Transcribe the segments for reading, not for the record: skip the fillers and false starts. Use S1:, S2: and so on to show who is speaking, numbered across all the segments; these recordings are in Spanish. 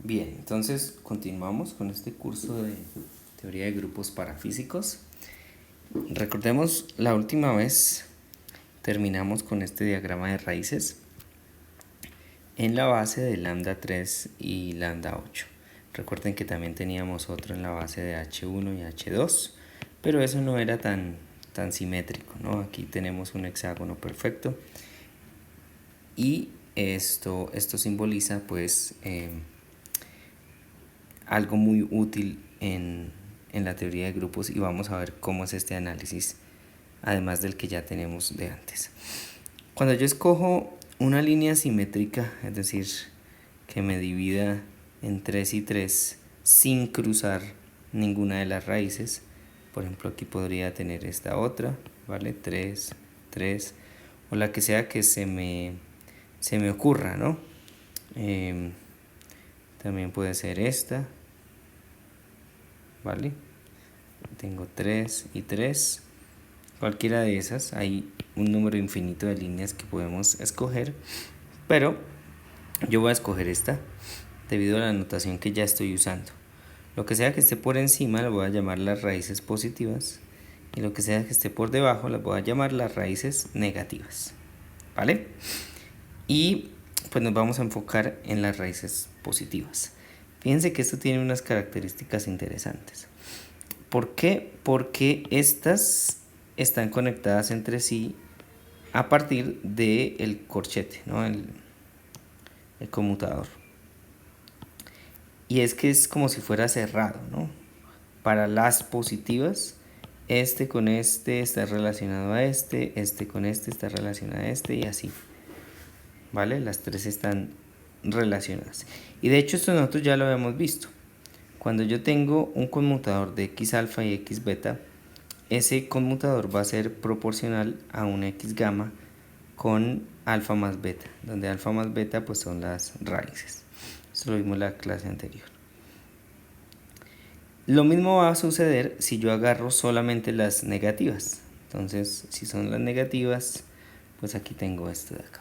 S1: Bien, entonces continuamos con este curso de teoría de grupos parafísicos. Recordemos, la última vez terminamos con este diagrama de raíces en la base de lambda 3 y lambda 8. Recuerden que también teníamos otro en la base de H1 y H2, pero eso no era tan simétrico, ¿no? Aquí tenemos un hexágono perfecto y esto simboliza pues algo muy útil en la teoría de grupos, y vamos a ver cómo es este análisis, además del que ya tenemos de antes. Cuando yo escojo una línea simétrica, es decir, que me divida en 3 y 3 sin cruzar ninguna de las raíces, por ejemplo aquí podría tener esta otra, ¿vale? 3, 3, o la que sea que se me ocurra, ¿no? También puede ser esta, ¿vale? Tengo 3 y 3, cualquiera de esas. Hay un número infinito de líneas que podemos escoger, pero yo voy a escoger esta debido a la notación que ya estoy usando. Lo que sea que esté por encima lo voy a llamar las raíces positivas, y lo que sea que esté por debajo las voy a llamar las raíces negativas, ¿vale? Y pues nos vamos a enfocar en las raíces positivas. Fíjense que esto tiene unas características interesantes. ¿Por qué? Porque estas están conectadas entre sí a partir del corchete, ¿no? el conmutador. Y es que es como si fuera cerrado, ¿no? Para las positivas, este con este está relacionado a este con este está relacionado a este, y así, ¿vale? Las tres están relacionadas. Y de hecho esto nosotros ya lo habíamos visto. Cuando yo tengo un conmutador de x alfa y x beta, ese conmutador va a ser proporcional a un x gamma con alfa más beta, donde alfa más beta pues son las raíces. Eso lo vimos en la clase anterior. Lo mismo va a suceder si yo agarro solamente las negativas. Entonces, si son las negativas, pues aquí tengo esto de acá.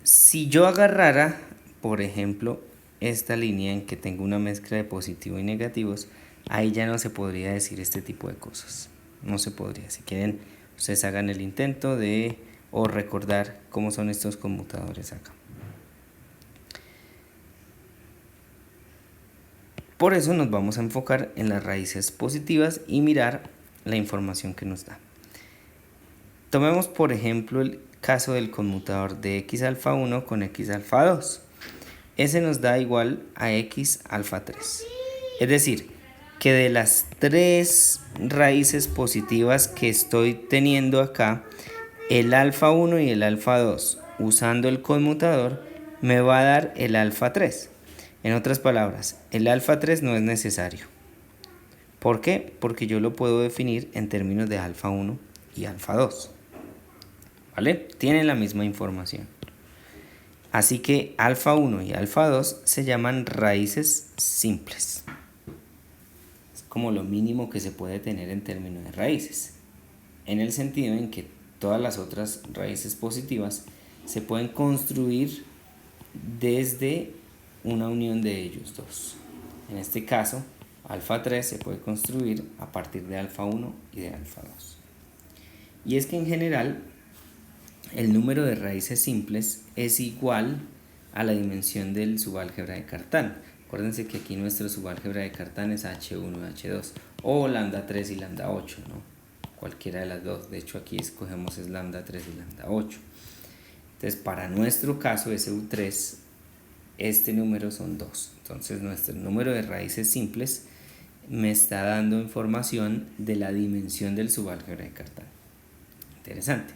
S1: Si yo agarrara, por ejemplo, esta línea en que tengo una mezcla de positivos y negativos, ahí ya no se podría decir este tipo de cosas. No se podría. Si quieren, ustedes hagan el intento de o recordar cómo son estos conmutadores acá. Por eso nos vamos a enfocar en las raíces positivas y mirar la información que nos da. Tomemos por ejemplo el caso del conmutador de x alfa 1 con x alfa 2. Ese nos da igual a x alfa 3. Es decir, que de las tres raíces positivas que estoy teniendo acá, el alfa 1 y el alfa 2, usando el conmutador, me va a dar el alfa 3. En otras palabras, el alfa 3 no es necesario. ¿Por qué? Porque yo lo puedo definir en términos de alfa 1 y alfa 2. ¿Vale? Tienen la misma información. Así que alfa 1 y alfa 2 se llaman raíces simples. Es como lo mínimo que se puede tener en términos de raíces, en el sentido en que todas las otras raíces positivas se pueden construir desde una unión de ellos dos. En este caso, alfa 3 se puede construir a partir de alfa 1 y de alfa 2. Y es que en general el número de raíces simples es igual a la dimensión del subálgebra de Cartan. Acuérdense que aquí nuestro subálgebra de Cartan es H1 y H2, o lambda 3 y lambda 8, ¿no? Cualquiera de las dos. De hecho aquí escogemos es lambda 3 y lambda 8. Entonces para nuestro caso SU3, este número son 2. Entonces nuestro número de raíces simples me está dando información de la dimensión del subálgebra de Cartan. Interesante.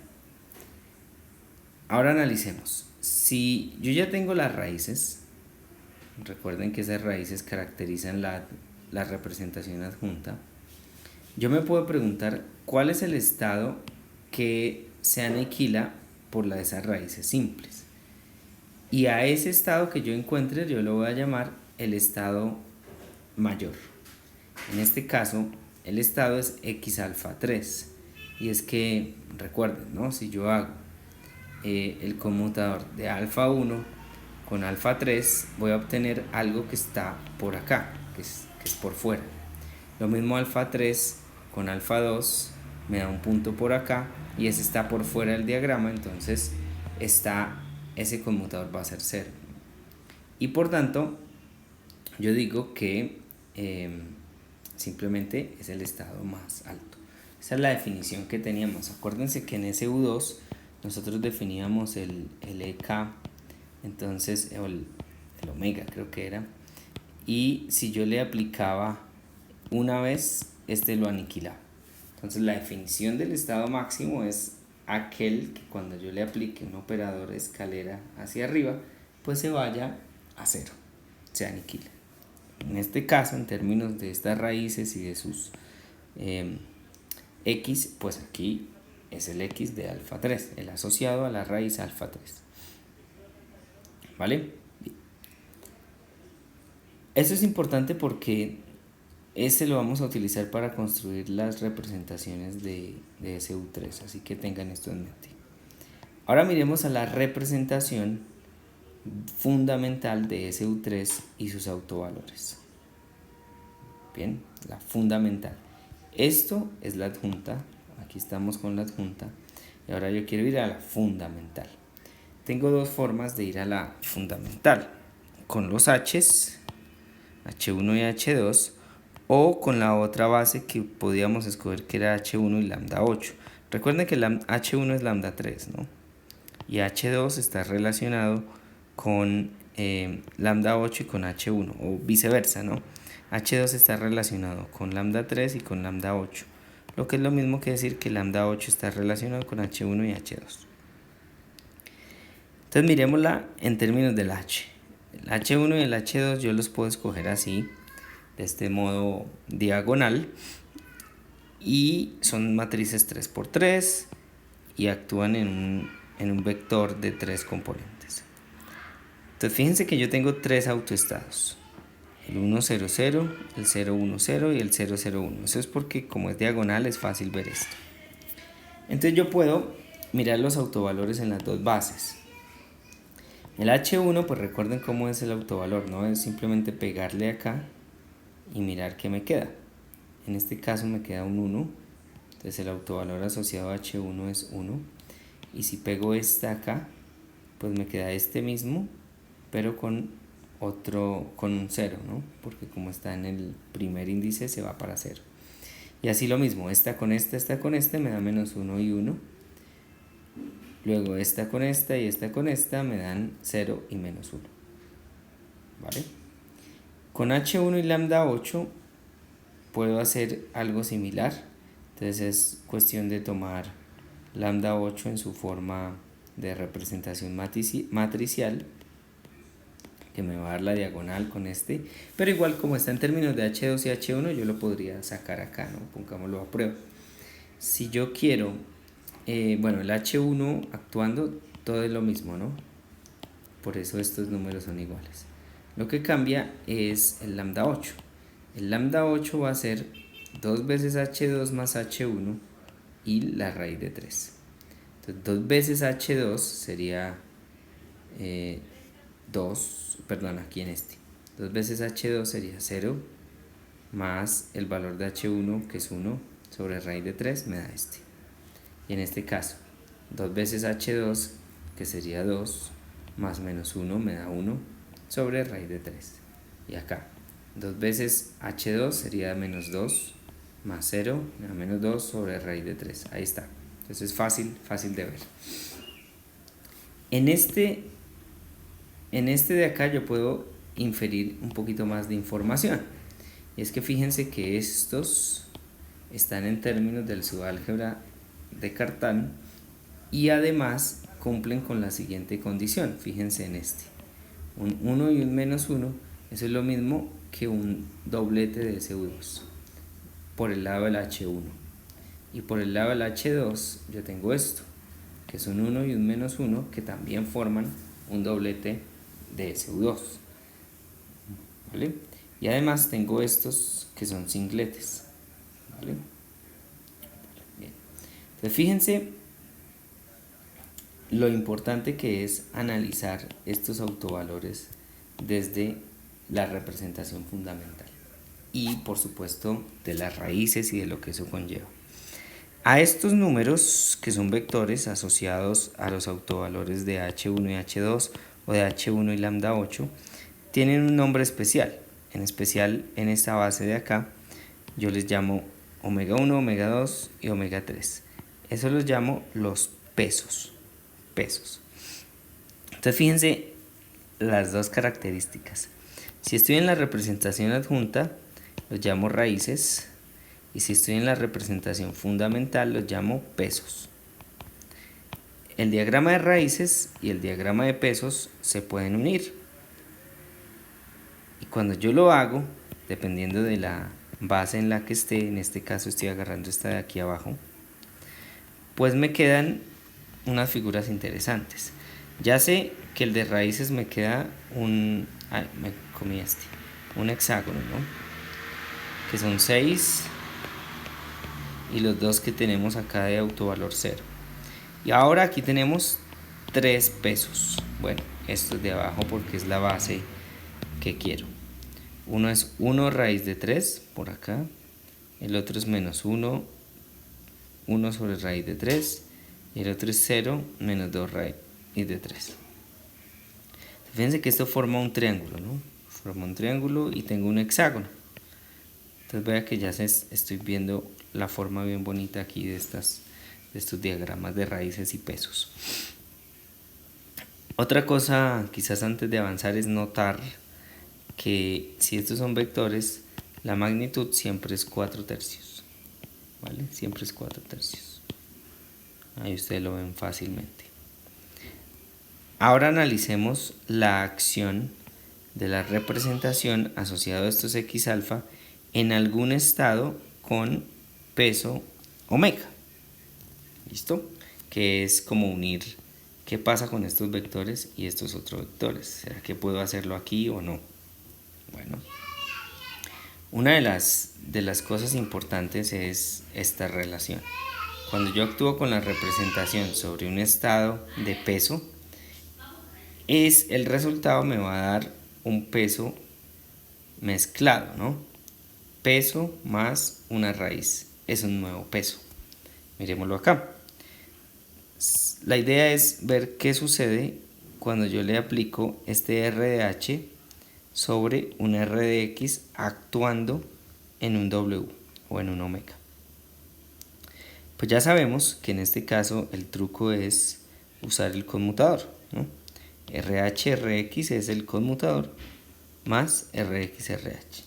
S1: Ahora analicemos. Si yo ya tengo las raíces, recuerden que esas raíces caracterizan la representación adjunta, yo me puedo preguntar cuál es el estado que se aniquila por la de esas raíces simples. Y a ese estado que yo encuentre yo lo voy a llamar el estado mayor. En este caso, el estado es x alfa 3. Y es que, recuerden, ¿no? Si yo hago el conmutador de alfa 1 con alfa 3 voy a obtener algo que está por acá, que es por fuera. Lo mismo alfa 3 con alfa 2 me da un punto por acá y ese está por fuera del diagrama, entonces ese conmutador va a ser 0. Y por tanto, yo digo que simplemente es el estado más alto. Esa es la definición que teníamos. Acuérdense que en ese U2 nosotros definíamos el EK, entonces, o el omega creo que era, y si yo le aplicaba una vez, lo aniquilaba. Entonces la definición del estado máximo es aquel que cuando yo le aplique un operador escalera hacia arriba, pues se vaya a 0, se aniquila. En este caso, en términos de estas raíces y de sus x, pues aquí es el x de alfa 3, el asociado a la raíz alfa 3. ¿Vale? Bien. Eso es importante porque ese lo vamos a utilizar para construir las representaciones de SU3, así que tengan esto en mente. Ahora miremos a la representación fundamental de SU3 y sus autovalores. Bien, la fundamental. Esto es la adjunta, aquí estamos con la adjunta, y ahora yo quiero ir a la fundamental. Tengo dos formas de ir a la fundamental, con los H's, H1 y H2, o con la otra base que podíamos escoger que era H1 y lambda 8. Recuerden que H1 es lambda 3, ¿no? Y H2 está relacionado con lambda 8 y con H1, o viceversa, ¿no? H2 está relacionado con lambda 3 y con lambda 8, lo que es lo mismo que decir que lambda 8 está relacionado con H1 y H2. Entonces miremosla en términos del H. El H1 y el H2 yo los puedo escoger así, de este modo diagonal, y son matrices 3×3 y actúan en un vector de 3 componentes. Entonces fíjense que yo tengo 3 autoestados, el 1, 0, 0, el 0, 1, 0 y el 0, 0, 1. Eso es porque como es diagonal es fácil ver esto. Entonces yo puedo mirar los autovalores en las dos bases. El H1, pues recuerden cómo es el autovalor, ¿no? Es simplemente pegarle acá y mirar qué me queda. En este caso me queda un 1, entonces el autovalor asociado a H1 es 1. Y si pego esta acá, pues me queda este mismo, pero con un 0, ¿no? Porque como está en el primer índice se va para 0. Y así lo mismo, esta con esta me da menos 1 y 1. Luego esta con esta y esta con esta me dan 0 y menos 1. ¿Vale? Con H1 y lambda 8 puedo hacer algo similar. Entonces es cuestión de tomar lambda 8 en su forma de representación matricial, que me va a dar la diagonal con este, pero igual como está en términos de H2 y H1 yo lo podría sacar acá, ¿no? Pongámoslo a prueba. Si yo quiero, bueno, el H1 actuando todo es lo mismo, ¿no? Por eso estos números son iguales. Lo que cambia es el lambda 8. El lambda 8 va a ser 2 veces H2 más H1 y la raíz de 3. Entonces 2 veces H2 sería 2, perdón, aquí en este. 2 veces H2 sería 0 más el valor de H1 que es 1 sobre raíz de 3 me da este. Y en este caso 2 veces H2 que sería 2 más menos 1 me da 1 sobre raíz de 3. Y acá 2 veces H2 sería menos 2 más 0 me da menos 2 sobre raíz de 3. Ahí está. Entonces es fácil de ver. En este de acá yo puedo inferir un poquito más de información. Y es que fíjense que estos están en términos del subálgebra de Cartan y además cumplen con la siguiente condición. Fíjense en este. Un 1 y un menos 1, eso es lo mismo que un doblete de SU2 por el lado del H1. Y por el lado del H2 yo tengo esto, que es un 1 y un menos 1, que también forman un doblete de SU2. ¿Vale? Y además tengo estos que son singletes. ¿Vale? Bien. Entonces fíjense lo importante que es analizar estos autovalores desde la representación fundamental y por supuesto de las raíces y de lo que eso conlleva. A estos números, que son vectores asociados a los autovalores de H1 y H2 o de H1 y lambda 8, tienen un nombre especial. En especial en esta base de acá, yo les llamo omega 1, omega 2 y omega 3. Eso los llamo los pesos. Entonces fíjense las dos características. Si estoy en la representación adjunta, los llamo raíces. Y si estoy en la representación fundamental, los llamo pesos. El diagrama de raíces y el diagrama de pesos se pueden unir. Y cuando yo lo hago, dependiendo de la base en la que esté, en este caso estoy agarrando esta de aquí abajo, pues me quedan unas figuras interesantes. Ya sé que el de raíces me queda un hexágono, ¿no? Que son 6 y los dos que tenemos acá de autovalor 0. Y ahora aquí tenemos 3 pesos. Bueno, esto es de abajo porque es la base que quiero. Uno es 1 raíz de 3 por acá. El otro es menos 1, 1 sobre raíz de 3. Y el otro es 0 menos 2 raíz de 3. Fíjense que esto forma un triángulo, ¿no? Forma un triángulo y tengo un hexágono. Entonces vea que ya estoy viendo la forma bien bonita aquí de estos diagramas de raíces y pesos. Otra cosa quizás antes de avanzar es notar que si estos son vectores, la magnitud siempre es 4/3, ¿vale? Siempre es 4/3. Ahí ustedes lo ven fácilmente. Ahora analicemos la acción de la representación asociada a estos X alfa en algún estado con peso omega. ¿Listo? Que es como unir qué pasa con estos vectores y estos otros vectores. ¿Será que puedo hacerlo aquí o no? Bueno, una de las cosas importantes es esta relación. Cuando yo actúo con la representación sobre un estado de peso, el resultado me va a dar un peso mezclado, ¿no? Peso más una raíz es un nuevo peso. Miremoslo acá. La idea es ver qué sucede cuando yo le aplico este R de H sobre un R de X actuando en un W o en un omega. Pues ya sabemos que en este caso el truco es usar el conmutador, ¿no? RH, RX es el conmutador más RX, RH,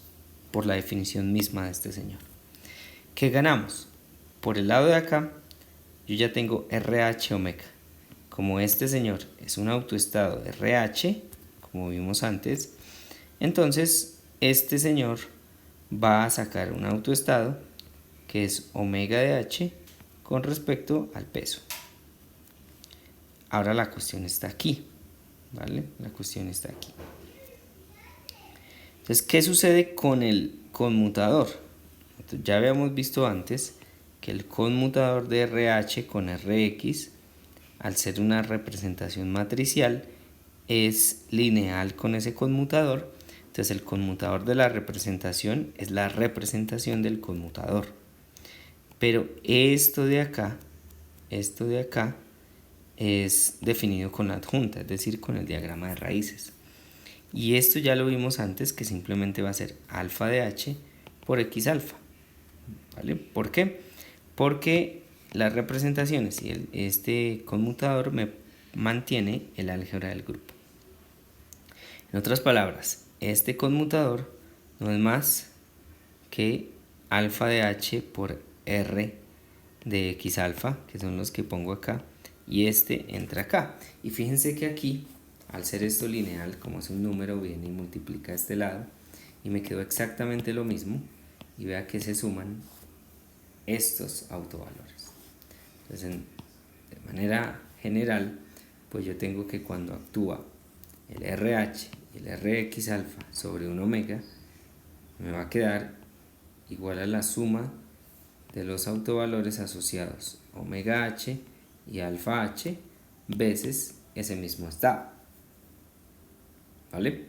S1: por la definición misma de este señor. ¿Qué ganamos? Por el lado de acá, yo ya tengo RH omega. Como este señor es un autoestado RH, como vimos antes, entonces este señor va a sacar un autoestado que es omega de H con respecto al peso. Ahora la cuestión está aquí, ¿vale? La cuestión está aquí. Entonces, ¿qué sucede con el conmutador? Entonces, ya habíamos visto antes que el conmutador de RH con RX, al ser una representación matricial, es lineal con ese conmutador. Entonces, el conmutador de la representación es la representación del conmutador. Pero esto de acá es definido con la adjunta, es decir, con el diagrama de raíces. Y esto ya lo vimos antes, que simplemente va a ser alfa de H por X alfa. ¿Vale? ¿Por qué? Porque las representaciones y este conmutador me mantiene el álgebra del grupo. En otras palabras, este conmutador no es más que alfa de H por R de X alfa, que son los que pongo acá, y este entra acá. Y fíjense que aquí, al ser esto lineal, como es un número, viene y multiplica a este lado, y me quedó exactamente lo mismo, y vea que se suman estos autovalores. Entonces, de manera general, pues yo tengo que cuando actúa el RH y el RX alfa sobre un omega, me va a quedar igual a la suma de los autovalores asociados omega h y alfa h veces ese mismo estado. ¿Vale?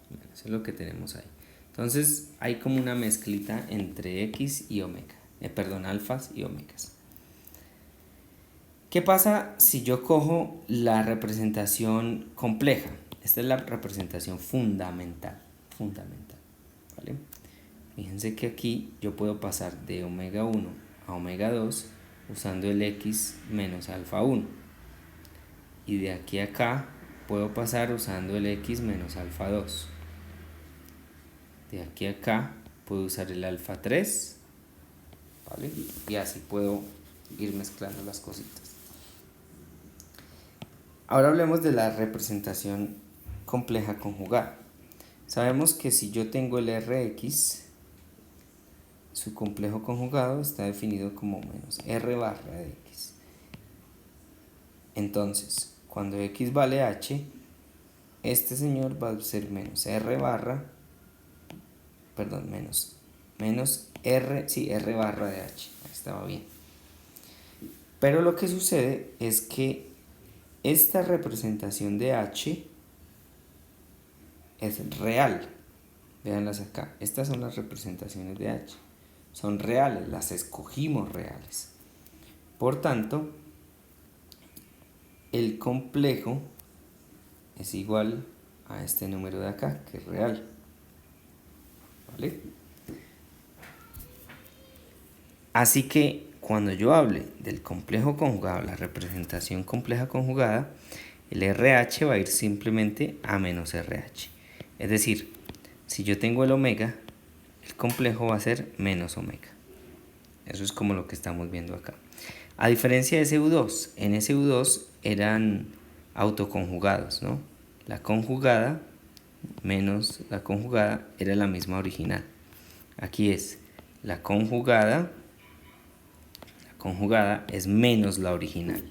S1: Bueno, eso es lo que tenemos ahí. Entonces hay como una mezclita entre X y omega. Alfas y omegas. ¿Qué pasa si yo cojo la representación compleja? Esta es la representación fundamental. ¿Vale? Fíjense que aquí yo puedo pasar de omega 1 a omega 2 usando el X menos alfa 1. Y de aquí a acá puedo pasar usando el X menos alfa 2. De aquí a acá puedo usar el alfa 3. ¿Vale? Y así puedo ir mezclando las cositas. Ahora hablemos de la representación compleja conjugada. Sabemos que si yo tengo el Rx, su complejo conjugado está definido como menos R barra de X. Entonces, cuando X vale H, este señor va a ser menos R barra, menos R, sí, R barra de H. Ahí estaba bien. Pero lo que sucede es que esta representación de H es real. Véanlas acá. Estas son las representaciones de H. Son reales, las escogimos reales. Por tanto, el complejo es igual a este número de acá, que es real. ¿Vale? Así que cuando yo hable del complejo conjugado, la representación compleja conjugada, el RH va a ir simplemente a menos RH. Es decir, si yo tengo el omega, el complejo va a ser menos omega. Eso es como lo que estamos viendo acá. A diferencia de SU2, en SU2 eran autoconjugados, ¿no? La conjugada menos la conjugada era la misma original. Aquí es la conjugada es menos la original.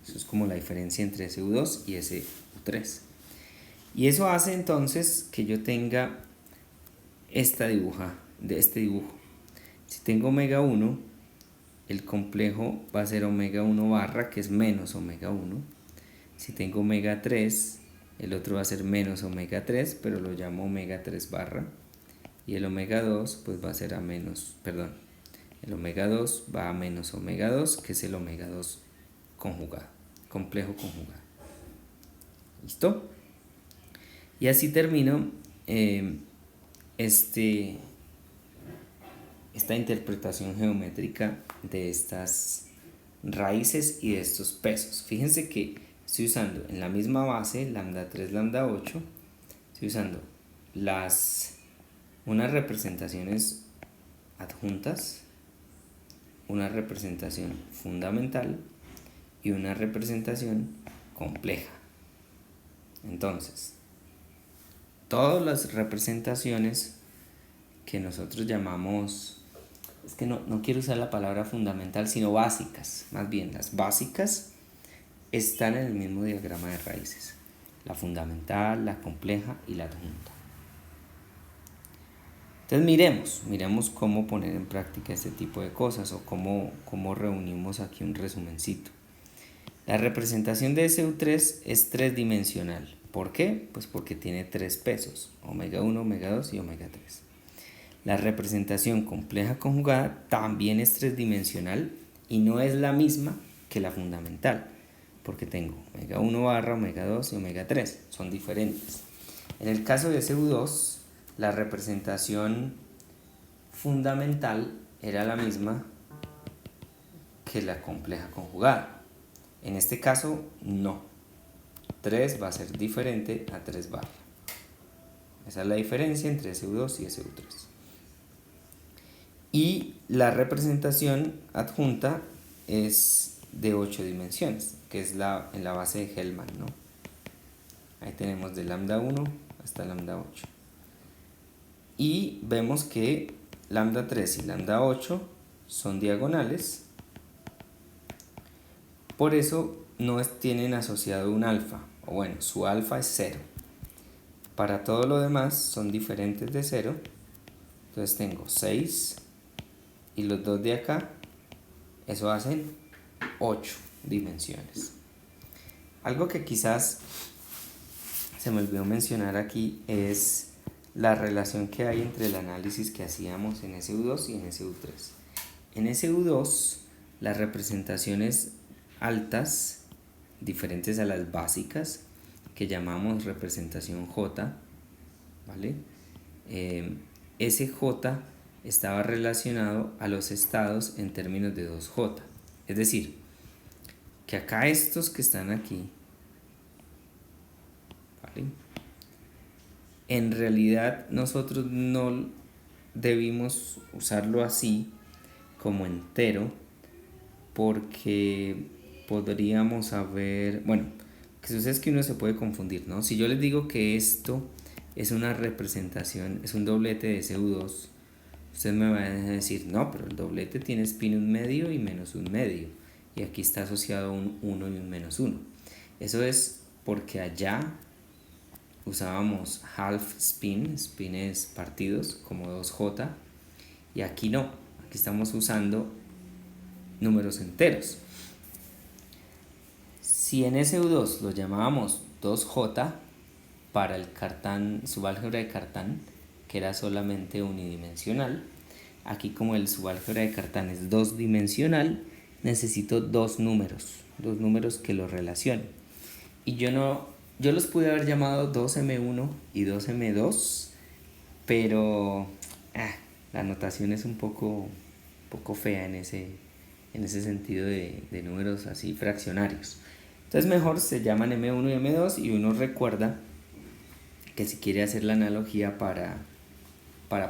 S1: Eso es como la diferencia entre SU2 y SU3. Y eso hace entonces que yo tenga este dibujo. Si tengo omega 1, el complejo va a ser omega 1 barra, que es menos omega 1. Si tengo omega 3, el otro va a ser menos omega 3, pero lo llamo omega 3 barra. Y el omega 2 pues va a ser el omega 2 va a menos omega 2, que es el omega 2 conjugado, complejo conjugado. ¿Listo? Y así termino esta interpretación geométrica de estas raíces y de estos pesos. Fíjense que estoy usando en la misma base, lambda 3, lambda 8, estoy usando unas representaciones adjuntas, una representación fundamental y una representación compleja. Entonces, todas las representaciones que nosotros llamamos, es que no quiero usar la palabra fundamental, sino básicas, más bien las básicas están en el mismo diagrama de raíces: la fundamental, la compleja y la adjunta. Entonces miremos cómo poner en práctica este tipo de cosas, o cómo reunimos aquí un resumencito. La representación de SU3 es tridimensional. ¿Por qué? Pues porque tiene tres pesos: omega 1, omega 2 y omega 3. La representación compleja conjugada también es tridimensional y no es la misma que la fundamental, porque tengo omega 1 barra, omega 2 y omega 3. Son diferentes. En el caso de SU2, la representación fundamental era la misma que la compleja conjugada. En este caso, no. 3 va a ser diferente a 3 barra. Esa es la diferencia entre SU2 y SU3. Y la representación adjunta es de 8 dimensiones, que es en la base de Hellman, ¿no? Ahí tenemos de lambda 1 hasta lambda 8. Y vemos que lambda 3 y lambda 8 son diagonales. Por eso no tienen asociado un alfa, o bueno, su alfa es 0. Para todo lo demás son diferentes de 0. Entonces tengo 6 y los dos de acá, eso hacen 8 dimensiones. Algo que quizás se me olvidó mencionar aquí es la relación que hay entre el análisis que hacíamos en SU2 y en SU3. En SU2, las representaciones altas, diferentes a las básicas, que llamamos representación J, ¿vale? Ese J estaba relacionado a los estados en términos de 2J. Es decir, que acá estos que están aquí, ¿vale? En realidad nosotros no debimos usarlo así como entero, porque podríamos haber, bueno, lo que sucede es que uno se puede confundir, ¿no? Si yo les digo que esto es una representación, es un doblete de SU2, ustedes me van a decir, no, pero el doblete tiene spin 1 medio y menos 1 medio, y aquí está asociado un 1 y un menos 1. Eso es porque allá usábamos half spin, spines partidos como 2J, y aquí no, aquí estamos usando números enteros. Si en SU2 lo llamábamos 2J para el Cartan, subálgebra de Cartan, que era solamente unidimensional, aquí como el subálgebra de Cartan es 2-dimensional, necesito dos números que lo relacionen. Y yo los pude haber llamado 2M1 y 2M2, pero la notación es un poco fea en ese sentido de números así fraccionarios. Entonces mejor se llaman M1 y M2, y uno recuerda que si quiere hacer la analogía para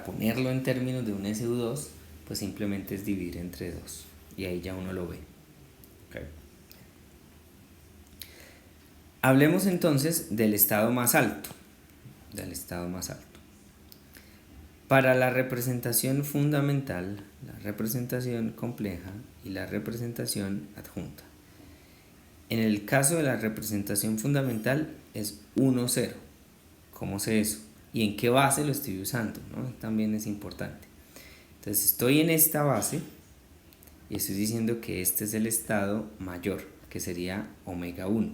S1: ponerlo en términos de un SU2, pues simplemente es dividir entre 2 y ahí ya uno lo ve. Okay. Hablemos entonces del estado más alto. Para la representación fundamental, la representación compleja y la representación adjunta. En el caso de la representación fundamental es 1, 0. ¿Cómo sé eso? ¿Y en qué base lo estoy usando? ¿No? También es importante. Entonces estoy en esta base y estoy diciendo que este es el estado mayor, que sería omega 1.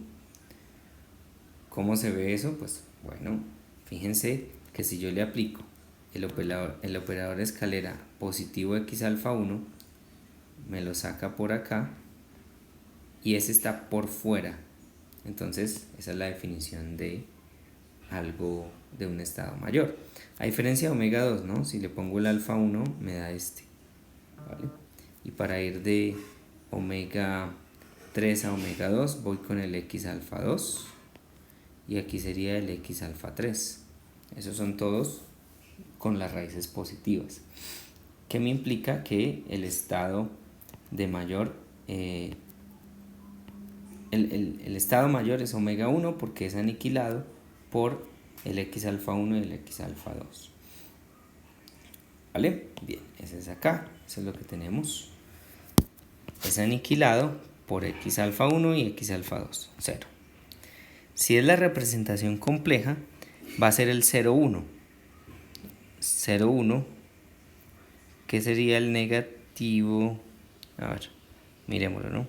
S1: ¿Cómo se ve eso? Pues bueno, fíjense que si yo le aplico el operador de escalera positivo x alfa 1, me lo saca por acá y ese está por fuera. Entonces esa es la definición de algo de un estado mayor. A diferencia de omega 2, ¿no? Si le pongo el alfa 1 me da este, ¿vale? Y para ir de omega 3 a omega 2 voy con el x alfa 2 y aquí sería el x alfa 3. Esos son todos con las raíces positivas, que me implica que el estado de mayor el estado mayor es omega 1 porque es aniquilado por el x alfa 1 y el x alfa 2. ¿Vale? Bien, ese es acá, eso es lo que tenemos. Es aniquilado por x alfa 1 y x alfa 2, 0. Si es la representación compleja, va a ser el 0, 1. 0, 1, que sería el negativo, a ver, miremoslo, ¿no?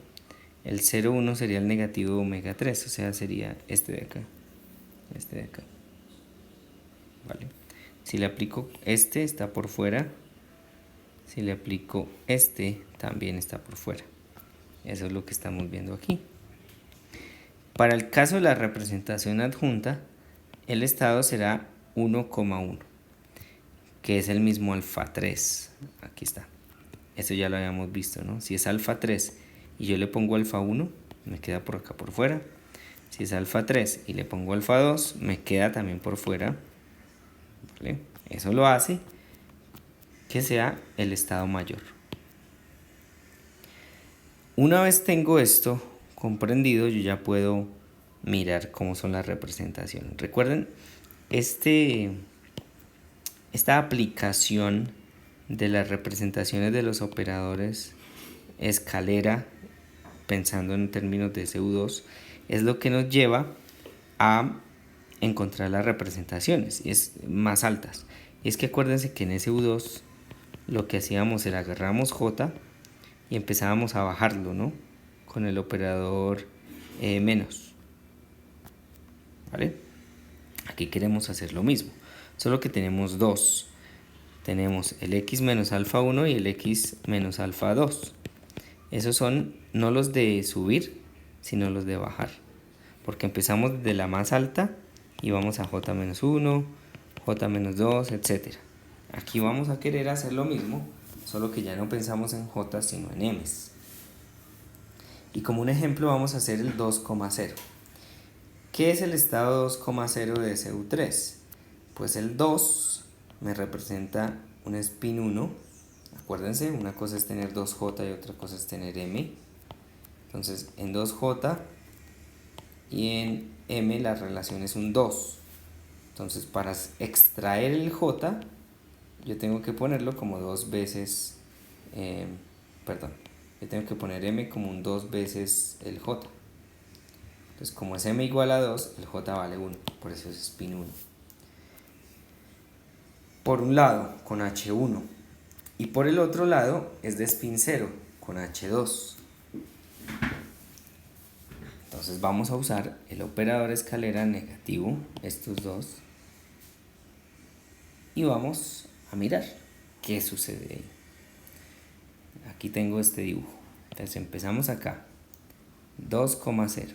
S1: El 0, 1 sería el negativo de omega 3, o sea, sería este de acá. ¿Vale? Si le aplico este, está por fuera. Si le aplico este, también está por fuera. Eso es lo que estamos viendo aquí. Para el caso de la representación adjunta, el estado será 1,1, que es el mismo alfa 3. Aquí está. Eso ya lo habíamos visto, ¿no? Si es alfa 3 y yo le pongo alfa 1, me queda por acá por fuera. Si es alfa 3 y le pongo alfa 2, me queda también por fuera. ¿Vale? Eso lo hace que sea el estado mayor. Una vez tengo esto comprendido, yo ya puedo mirar cómo son las representaciones. Recuerden, esta aplicación de las representaciones de los operadores escalera, pensando en términos de SU2, es lo que nos lleva a encontrar las representaciones más altas. Y es que acuérdense que en SU2 lo que hacíamos era agarramos J y empezábamos a bajarlo, ¿no? Con el operador menos. ¿vale? Aquí queremos hacer lo mismo, solo que tenemos dos. Tenemos el x menos alfa 1 y el x menos alfa 2. Esos son no los de subir, sino los de bajar. Porque empezamos desde la más alta y vamos a j menos 1, j menos 2, etc. Aquí vamos a querer hacer lo mismo, solo que ya no pensamos en j sino en m's. Y como un ejemplo vamos a hacer el 2,0. ¿Qué es el estado 2,0 de SU3? Pues el 2 me representa un spin 1. Acuérdense, una cosa es tener 2j y otra cosa es tener m. Entonces en 2j y en m la relación es un 2. Entonces para extraer el j yo tengo que ponerlo como 2 veces, yo tengo que poner m como un 2 veces el j. Entonces como es m igual a 2, el j vale 1, por eso es spin 1. Por un lado con h1 y por el otro lado es de spin 0 con h2. Entonces vamos a usar el operador escalera negativo, estos dos, y vamos a mirar qué sucede ahí. Aquí tengo este dibujo. Entonces empezamos acá, 2,0.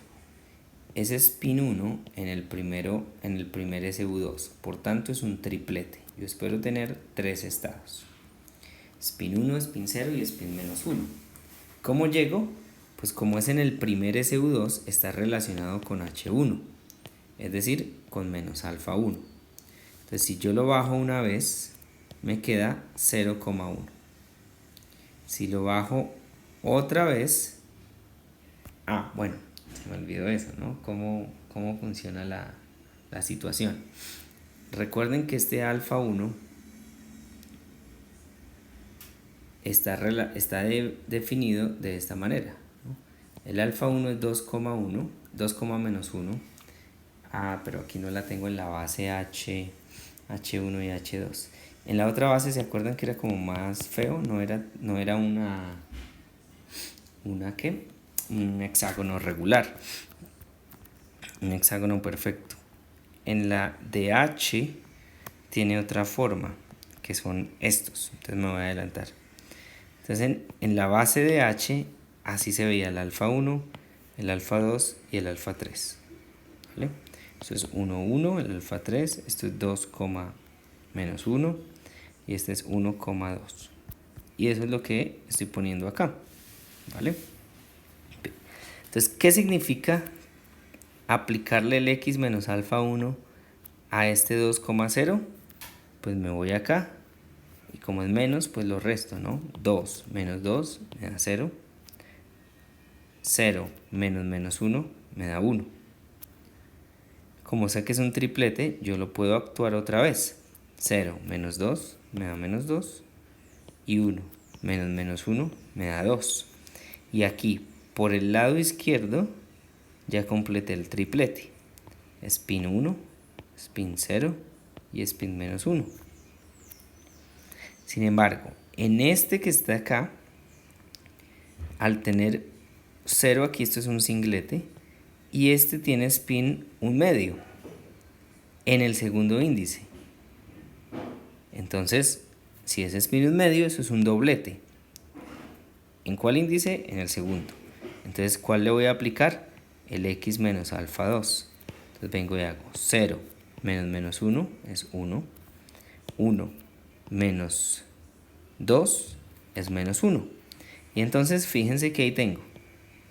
S1: Es spin 1 en el primer SU2, por tanto es un triplete. Yo espero tener 3 estados. Spin 1, spin 0 y spin menos 1. ¿Cómo llego? Pues como es en el primer SU2, está relacionado con H1, es decir, con menos alfa 1. Entonces si yo lo bajo una vez, me queda 0,1. Si lo bajo otra vez, bueno, se me olvidó eso, ¿no? ¿Cómo funciona la situación? Recuerden que este alfa 1 está definido de esta manera, ¿no? El alfa 1 es 2,1, 2, menos 1. Pero aquí no la tengo en la base H1 y H2. En la otra base, ¿se acuerdan que era como más feo? No era ¿qué? Un hexágono regular, un hexágono perfecto. En la de H tiene otra forma, que son estos. Entonces me voy a adelantar. Entonces en la base de H así se veía el alfa 1, el alfa 2 y el alfa 3. ¿Vale? Esto es 1, 1, el alfa 3, esto es 2, menos 1 y este es 1,2. Y eso es lo que estoy poniendo acá. ¿Vale? Entonces, ¿qué significa aplicarle el x menos alfa 1 a este 2,0? Pues me voy acá y como es menos, pues lo resto, ¿no? 2 menos 2 me da 0. 0 menos 1 me da 1. Como sé que es un triplete, yo lo puedo actuar otra vez. 0 menos 2 me da menos 2 y 1 menos 1 me da 2. Y aquí, por el lado izquierdo, ya completé el triplete. Spin 1, spin 0 y spin menos 1. Sin embargo, en este que está acá, al tener 0 aquí, esto es un singlete, y este tiene spin 1/2 en el segundo índice. Entonces, si es spin 1/2, eso es un doblete. ¿En cuál índice? En el segundo. Entonces, ¿cuál le voy a aplicar? El x menos alfa 2. Entonces vengo y hago 0 menos 1 es 1. 1 menos 2 es menos 1. Y entonces fíjense que ahí tengo.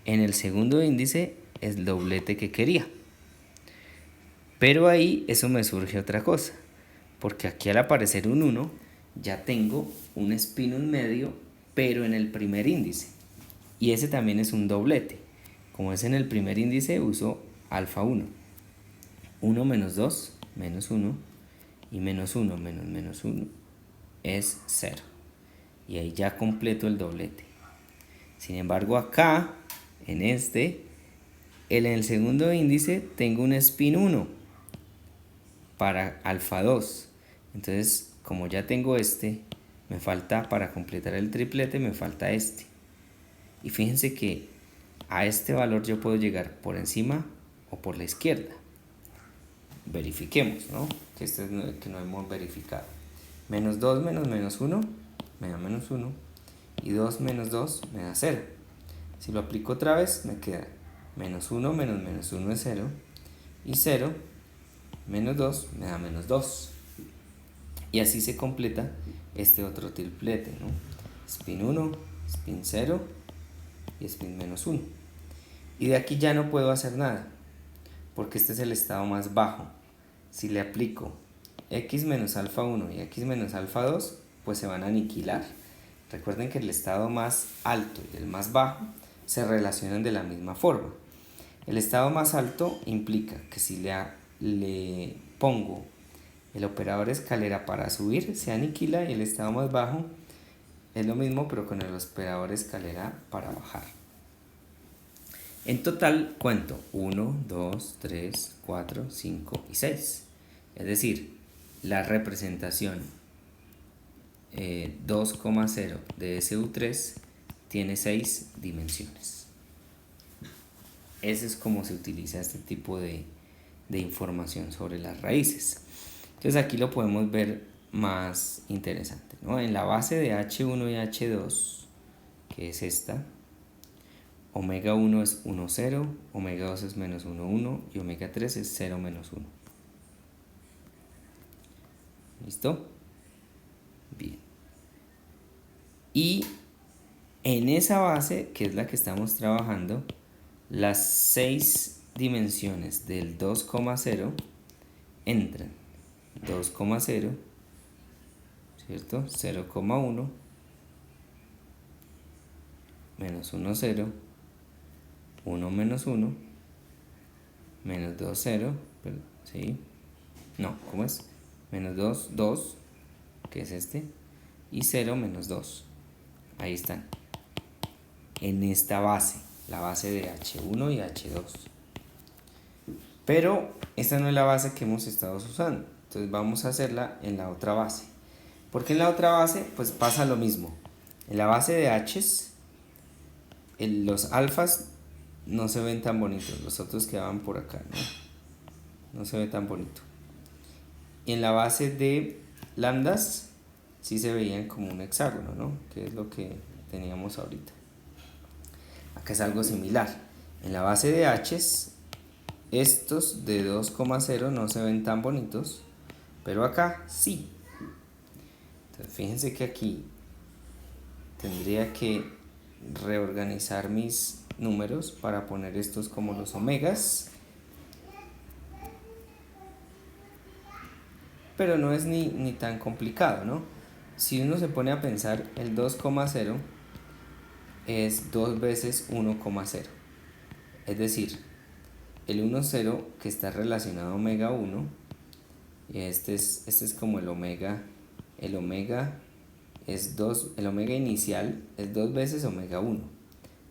S1: En el segundo índice es el doblete que quería. Pero ahí eso me surge otra cosa. Porque aquí al aparecer un 1 ya tengo un spin 1/2, pero en el primer índice. Y ese también es un doblete. Como es en el primer índice, uso alfa 1. 1 menos 2, menos 1. Y menos 1 menos 1 es 0. Y ahí ya completo el doblete. Sin embargo, acá, en el segundo índice, tengo un spin 1 para alfa 2. Entonces, como ya tengo me falta, para completar el triplete, me falta este. Y fíjense que a este valor yo puedo llegar por encima o por la izquierda. verifiquemos, ¿no? Que este es el que no hemos verificado. Menos 2 menos menos 1 me da menos 1 y 2 menos 2 me da 0. Si lo aplico otra vez me queda menos 1 menos menos 1 es 0 y 0 menos 2 me da menos 2. Y así se completa este otro triplete, ¿no? Spin 1, spin 0 y spin menos 1. Y de aquí ya no puedo hacer nada, porque este es el estado más bajo. Si le aplico x menos alfa 1 y x menos alfa 2, pues se van a aniquilar. Recuerden que el estado más alto y el más bajo se relacionan de la misma forma. El estado más alto implica que si le pongo el operador escalera para subir, se aniquila, y el estado más bajo es lo mismo, pero con el operador escalera para bajar. En total cuento 1, 2, 3, 4, 5 y 6. Es decir, la representación 2,0 de SU3 tiene 6 dimensiones. Ese es como se utiliza este tipo de información sobre las raíces. Entonces aquí lo podemos ver más interesante, ¿no? En la base de H1 y H2, que es esta, omega 1 es 1, 0, omega 2 es menos 1, 1 y omega 3 es 0, menos 1. ¿Listo? Bien. Y en esa base, que es la que estamos trabajando, las 6 dimensiones del 2,0 entran 2,0, ¿cierto? 0,1, menos 1, 0, 1 menos 1, menos 2, 0, ¿sí? No, ¿cómo es? Menos 2, 2, que es este, y 0 menos 2. Ahí están. En esta base, la base de H1 y H2. Pero esta no es la base que hemos estado usando. Entonces vamos a hacerla en la otra base. Porque en la otra base, pues pasa lo mismo. En la base de H's, los alfas no se ven tan bonitos. Los otros quedaban por acá, ¿no? No se ve tan bonito. Y en la base de lambdas, sí se veían como un hexágono, ¿no? Que es lo que teníamos ahorita. Acá es algo similar. En la base de H's, estos de 2,0 no se ven tan bonitos, pero acá sí. Entonces fíjense que aquí tendría que reorganizar mis números para poner estos como los omegas, pero no es ni tan complicado, ¿no? Si uno se pone a pensar, el 2,0 es 2 veces 1,0, es decir, el 1,0 que está relacionado a omega 1, y este es como el omega es 2, el omega inicial es 2 veces omega 1.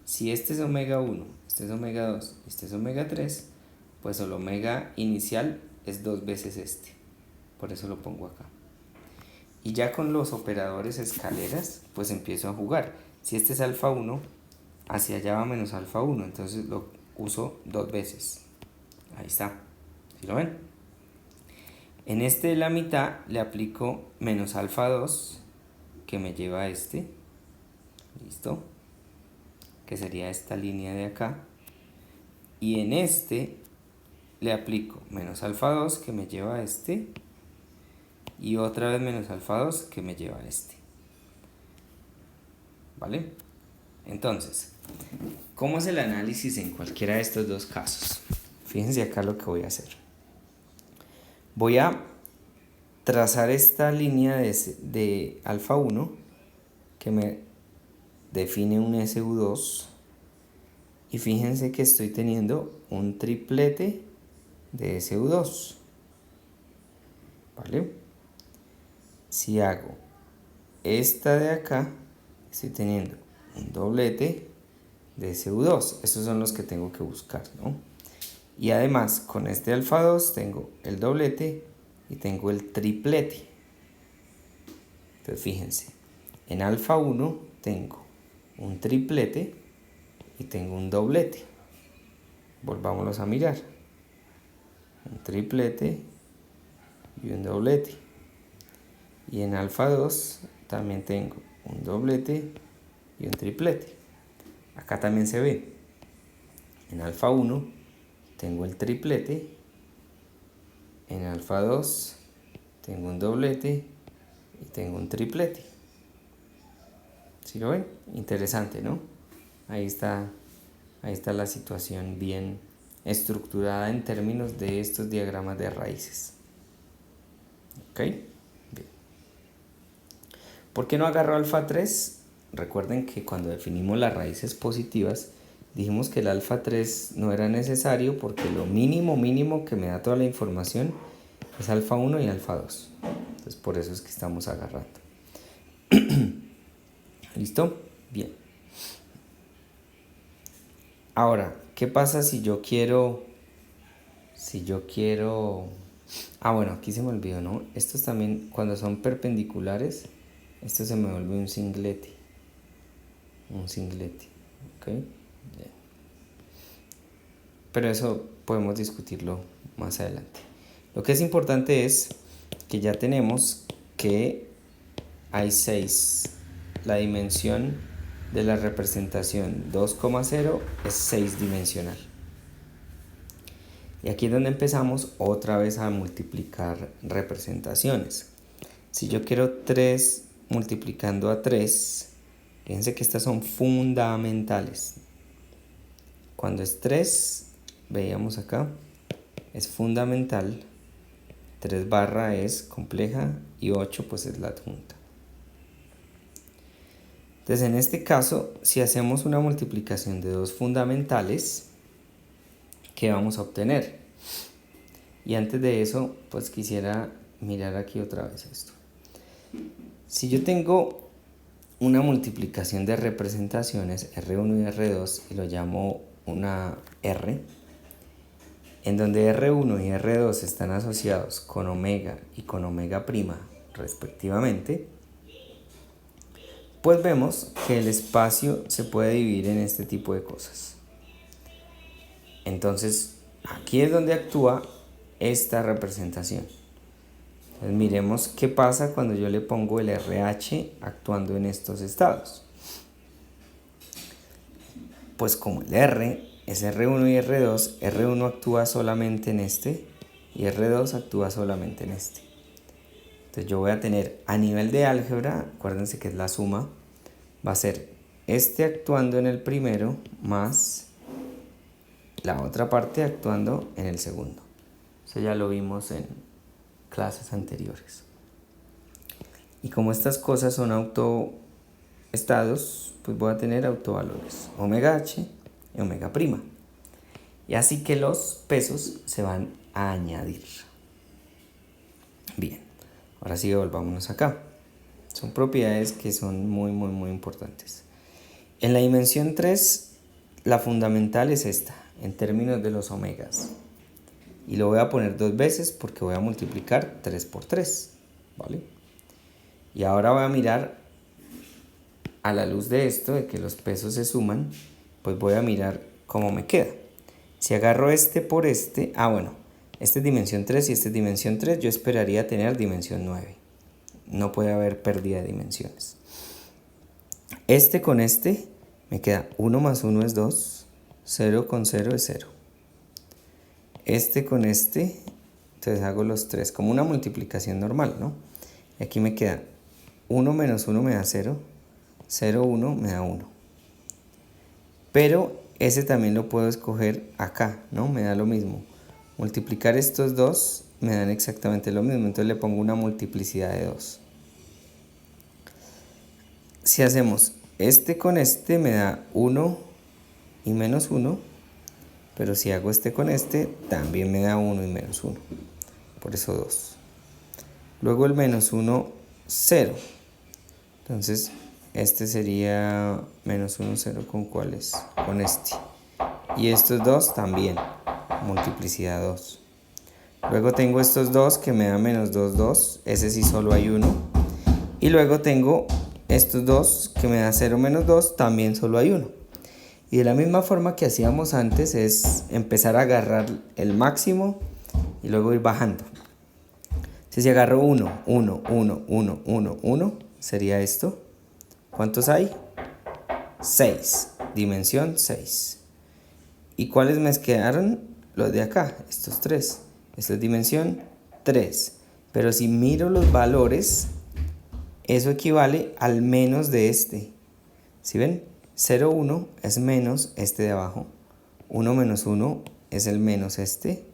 S1: Si este es omega 1, este es omega 2, este es omega 3, pues el omega inicial es 2 veces este. Por eso lo pongo acá. Y ya con los operadores escaleras, pues empiezo a jugar. Si este es alfa 1, hacia allá va menos alfa 1, entonces lo uso 2 veces. Ahí está. ¿Sí lo ven? En este de la mitad le aplico menos alfa 2, que me lleva a este. ¿Listo? Que sería esta línea de acá. Y en este le aplico menos alfa 2, que me lleva a este. Y otra vez menos alfa 2, que me lleva a este. ¿Vale? Entonces, ¿cómo es el análisis en cualquiera de estos dos casos? Fíjense acá lo que voy a hacer. Voy a trazar esta línea de alfa 1 que me define un SU2, y fíjense que estoy teniendo un triplete de SU2. ¿Vale? Si hago esta de acá, estoy teniendo un doblete de SU2. Esos son los que tengo que buscar, ¿no? Y además, con este alfa 2 tengo el doblete y tengo el triplete. Entonces fíjense, en alfa 1 tengo un triplete y tengo un doblete. Volvámoslos a mirar. Un triplete y un doblete. Y en alfa 2 también tengo un doblete y un triplete. Acá también se ve. En alfa 1 tengo el triplete. En alfa 2 tengo un doblete y tengo un triplete. ¿Sí lo ven? Interesante, ¿no? Ahí está la situación bien estructurada en términos de estos diagramas de raíces. ¿Ok? Bien. ¿Por qué no agarro alfa 3? Recuerden que cuando definimos las raíces positivas, dijimos que el alfa 3 no era necesario porque lo mínimo que me da toda la información es alfa 1 y alfa 2. Entonces por eso es que estamos agarrando. ¿Listo? Bien. Ahora, ¿qué pasa si yo quiero... Ah, bueno, aquí se me olvidó, ¿no? Estos también, cuando son perpendiculares, esto se me vuelve un singlete. ¿Ok? Bien. Pero eso podemos discutirlo más adelante. Lo que es importante es que ya tenemos que hay 6. La dimensión de la representación 2,0 es 6 dimensional. Y aquí es donde empezamos otra vez a multiplicar representaciones. Si yo quiero 3 multiplicando a 3, fíjense que estas son fundamentales. Cuando es 3, veíamos acá, es fundamental, 3 barra es compleja y 8 pues es la adjunta. Entonces en este caso, si hacemos una multiplicación de 2 fundamentales, ¿qué vamos a obtener? Y antes de eso, pues quisiera mirar aquí otra vez esto. Si yo tengo una multiplicación de representaciones R1 y R2 y lo llamo una R, en donde R1 y R2 están asociados con omega y con omega prima respectivamente, pues vemos que el espacio se puede dividir en este tipo de cosas. Entonces, aquí es donde actúa esta representación. Entonces, miremos qué pasa cuando yo le pongo el RH actuando en estos estados. Pues como el R es R1 y R2, R1 actúa solamente en este y R2 actúa solamente en este. Entonces yo voy a tener a nivel de álgebra, acuérdense que es la suma, va a ser este actuando en el primero más la otra parte actuando en el segundo. Eso ya lo vimos en clases anteriores. Y como estas cosas son autoestados, pues voy a tener autovalores, omega h y omega prima. Y así que los pesos se van a añadir. Bien, ahora sí volvámonos acá. Son propiedades que son muy importantes. En la dimensión 3, la fundamental es esta, en términos de los omegas. Y lo voy a poner 2 veces porque voy a multiplicar 3 por 3, ¿vale? Y ahora voy a mirar, a la luz de esto, de que los pesos se suman, pues voy a mirar cómo me queda. Si agarro este por este, bueno, este es dimensión 3 y este es dimensión 3, yo esperaría tener dimensión 9. No puede haber pérdida de dimensiones. Este con este me queda 1 más 1 es 2, 0 con 0 es 0. Este con este, entonces hago los 3 como una multiplicación normal, ¿no? Y aquí me queda 1 menos 1 me da 0, 0, 1 me da 1. Pero ese también lo puedo escoger acá, ¿no? Me da lo mismo. Multiplicar estos dos me dan exactamente lo mismo, entonces le pongo una multiplicidad de 2. Si hacemos este con este me da 1 y menos 1, pero si hago este con este también me da 1 y menos 1, por eso 2. Luego el menos 1, 0. Entonces este sería menos 1, 0 con cuál es, con este. Y estos dos también, multiplicidad 2. Luego tengo estos dos que me dan menos 2, 2, ese sí solo hay 1. Y luego tengo estos dos que me da 0 menos 2, también solo hay 1. Y de la misma forma que hacíamos antes es empezar a agarrar el máximo y luego ir bajando. Si agarro 1, 1, 1, 1, 1, 1, sería esto. ¿Cuántos hay? 6, dimensión 6. ¿Y cuáles me quedaron? Los de acá, estos 3. Esta es dimensión 3. Pero si miro los valores, eso equivale al menos de este. ¿Sí ven? 0, 1 es menos este de abajo. 1 menos 1 es el menos este.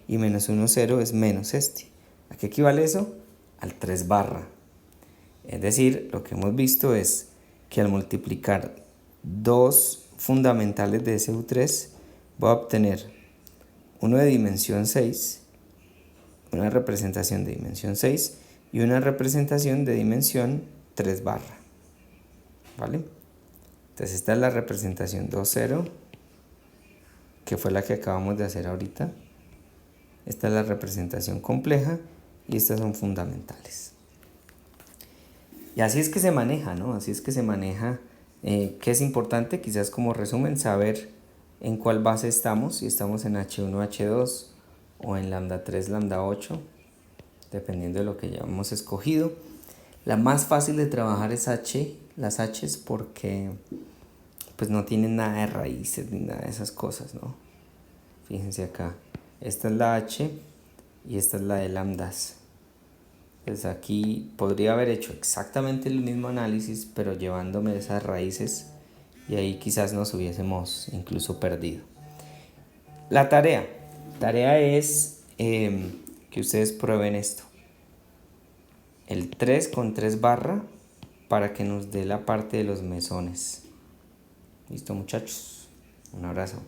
S1: Y menos 1, 0 es menos este. ¿A qué equivale eso? Al 3 barra. Es decir, lo que hemos visto es que al multiplicar dos fundamentales de ese U3, voy a obtener uno de dimensión 6, una representación de dimensión 6 y una representación de dimensión 3 barra. ¿Vale? Entonces esta es la representación 2, 0, que fue la que acabamos de hacer ahorita. Esta es la representación compleja y estas son fundamentales. Y así es que se maneja, ¿no? Así es que se maneja. ¿Qué es importante? Quizás como resumen, saber en cuál base estamos, si estamos en H1, H2 o en lambda 3, lambda 8, dependiendo de lo que ya hemos escogido. La más fácil de trabajar es H, las H's, porque pues no tienen nada de raíces ni nada de esas cosas, ¿no? Fíjense acá, esta es la H y esta es la de lambdas. Pues aquí podría haber hecho exactamente el mismo análisis, pero llevándome esas raíces, y ahí quizás nos hubiésemos incluso perdido. La tarea es que ustedes prueben esto. El 3 con 3 barra para que nos dé la parte de los mesones. ¿Listo, muchachos? Un abrazo.